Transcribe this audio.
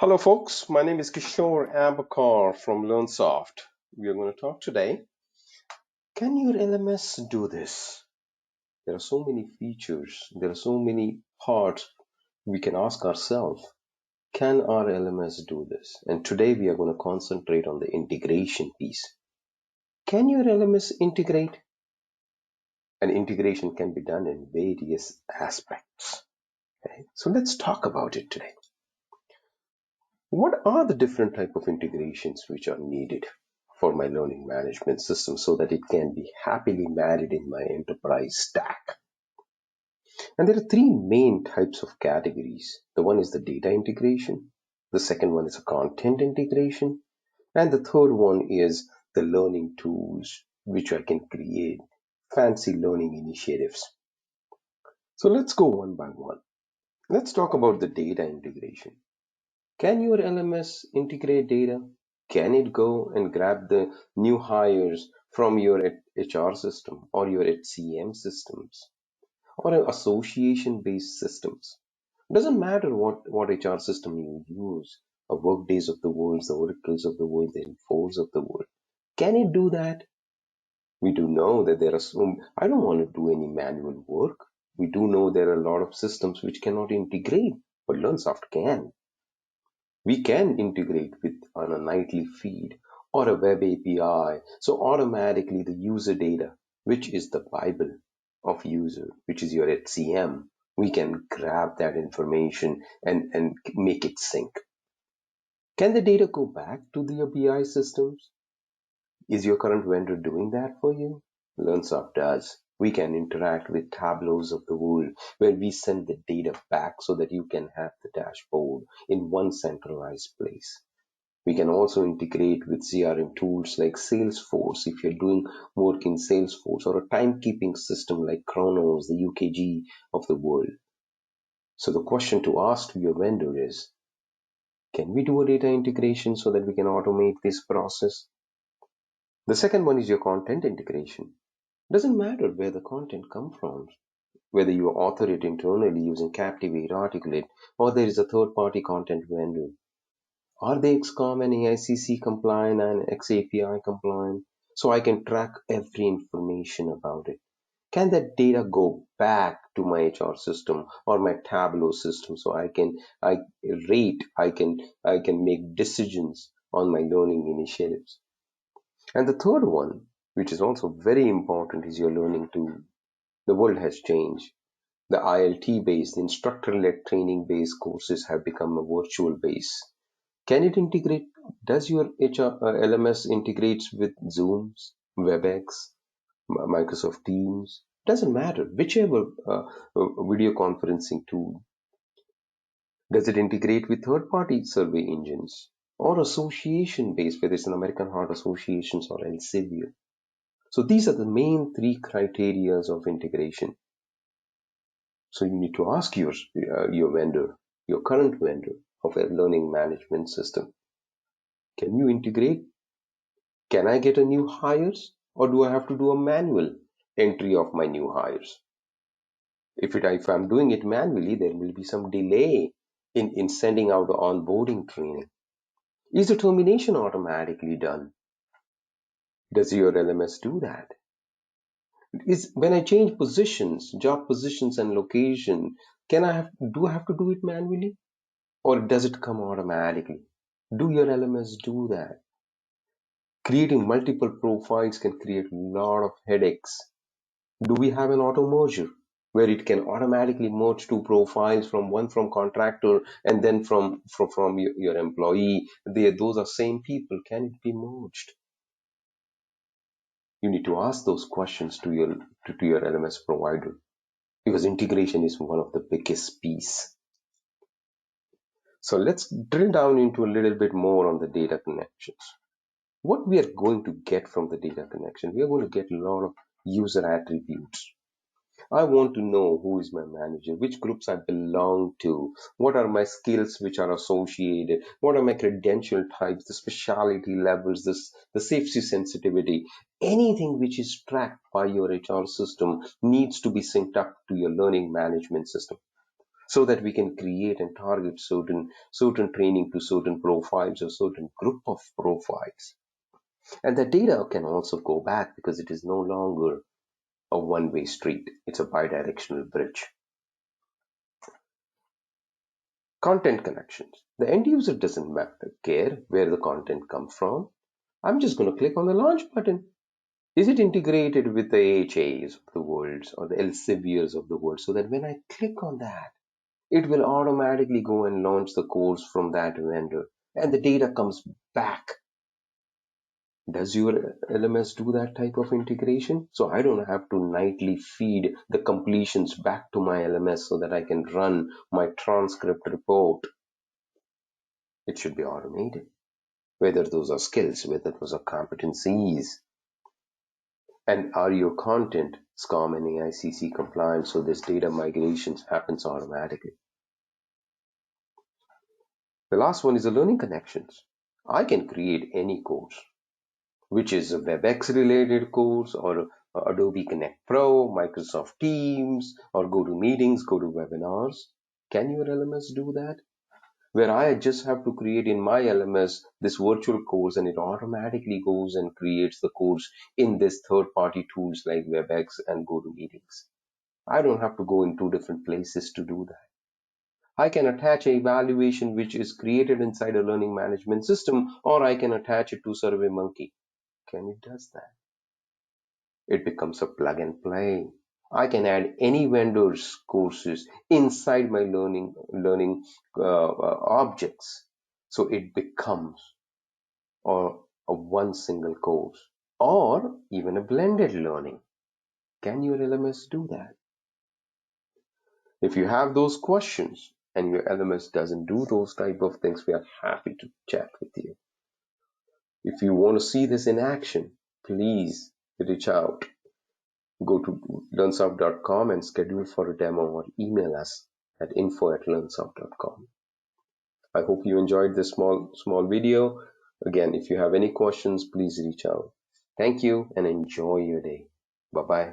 Hello, folks. My name is Kishore Ambakar from Learnsoft. We are going to talk today. Can your LMS do this? There are so many features, there are so many parts we can ask ourselves. Can our LMS do this? And today we are going to concentrate on the integration piece. Can your LMS integrate? And integration can be done in various aspects. Okay? So let's talk about it today. What are the different type of integrations which are needed for my learning management system so that it can be happily married in my enterprise stack? And there are three main types of categories. The one is the data integration, the second one is a content integration, and the third one is the learning tools which I can create, fancy learning initiatives. So let's go one by one. Let's talk about the data integration. Can your LMS integrate data? Can it go and grab the new hires from your HR system or your HCM systems or association-based systems? Doesn't matter what HR system you use, a Workdays of the world, the Oracles of the world, the Infos of the world. Can it do that? We do know that there are some, I don't want to do any manual work. We do know there are a lot of systems which cannot integrate, but Learnsoft can. We can integrate with on a nightly feed or a web API. So automatically the user data, which is the Bible of user, which is your HCM, we can grab that information and make it sync. Can the data go back to the BI systems? Is your current vendor doing that for you? Learnsoft does. We can interact with Tableaus of the world where we send the data back so that you can have the dashboard in one centralized place. We can also integrate with CRM tools like Salesforce if you're doing work in Salesforce or a timekeeping system like Chronos, the UKG of the world. So the question to ask to your vendor is, can we do a data integration so that we can automate this process? The second one is your content integration. Doesn't matter where the content comes from, whether you author it internally using Captivate, Articulate, or there is a third-party content vendor. Are they XCOM and AICC compliant and XAPI compliant? So I can track every information about it. Can that data go back to my HR system or my Tableau system so I can make decisions on my learning initiatives? And the third one, which is also very important, is your learning tool. The world has changed. The ILT based, instructor-led training based courses have become a virtual base. Can it integrate? Does your LMS integrates with Zooms, WebEx, Microsoft Teams? Doesn't matter. Whichever video conferencing tool. Does it integrate with third-party survey engines or association-based, whether it's an American Heart Associations or Elsevier? So these are the main three criteria of integration. So you need to ask your vendor, your current vendor of a learning management system. Can you integrate? Can I get a new hires or do I have to do a manual entry of my new hires? If I'm doing it manually, there will be some delay in sending out the onboarding training. Is the termination automatically done? Does your LMS do that? Is when I change positions, job positions and location, do I have to do it manually? Or does it come automatically? Do your LMS do that? Creating multiple profiles can create a lot of headaches. Do we have an auto merger where it can automatically merge two profiles from one from contractor and then from your employee? Those are same people. Can it be merged? You need to ask those questions to your LMS provider because integration is one of the biggest piece. So let's drill down into a little bit more on the data connections. What we are going to get from the data connection, we are going to get a lot of user attributes. I want to know who is my manager, which groups I belong to, what are my skills which are associated, what are my credential types, the specialty levels, the safety sensitivity. Anything which is tracked by your HR system needs to be synced up to your learning management system. so that we can create and target certain training to certain profiles or certain group of profiles. And the data can also go back because it is no longer a one-way street. It's a bidirectional bridge. Content connections. The end user doesn't care where the content comes from. I'm just going to click on the launch button. Is it integrated with the AHAs of the world or the Elsevier's of the world, so that when I click on that, it will automatically go and launch the course from that vendor and the data comes back. Does your LMS do that type of integration? So I don't have to nightly feed the completions back to my LMS so that I can run my transcript report. It should be automated, whether those are skills, whether those are competencies, and are your content SCORM and AICC compliant, so this data migration happens automatically. The last one is the learning connections. I can create any course, which is a WebEx related course or Adobe Connect Pro, Microsoft Teams, or GoToMeetings, GoToWebinars. Can your LMS do that? Where I just have to create in my LMS this virtual course and it automatically goes and creates the course in this third-party tools like WebEx and GoToMeetings. I don't have to go in two different places to do that. I can attach an evaluation which is created inside a learning management system, or I can attach it to SurveyMonkey. Can it does that? It becomes a plug and play. I can add any vendor's courses inside my learning objects, so it becomes a one single course, or even a blended learning. Can your LMS do that? If you have those questions and your LMS doesn't do those type of things, we are happy to chat with you. If you want to see this in action, please reach out. Go to learnsoft.com and schedule for a demo or email us at info@learnsoft.com. I hope you enjoyed this small video. Again, if you have any questions, please reach out. Thank you and enjoy your day. Bye-bye.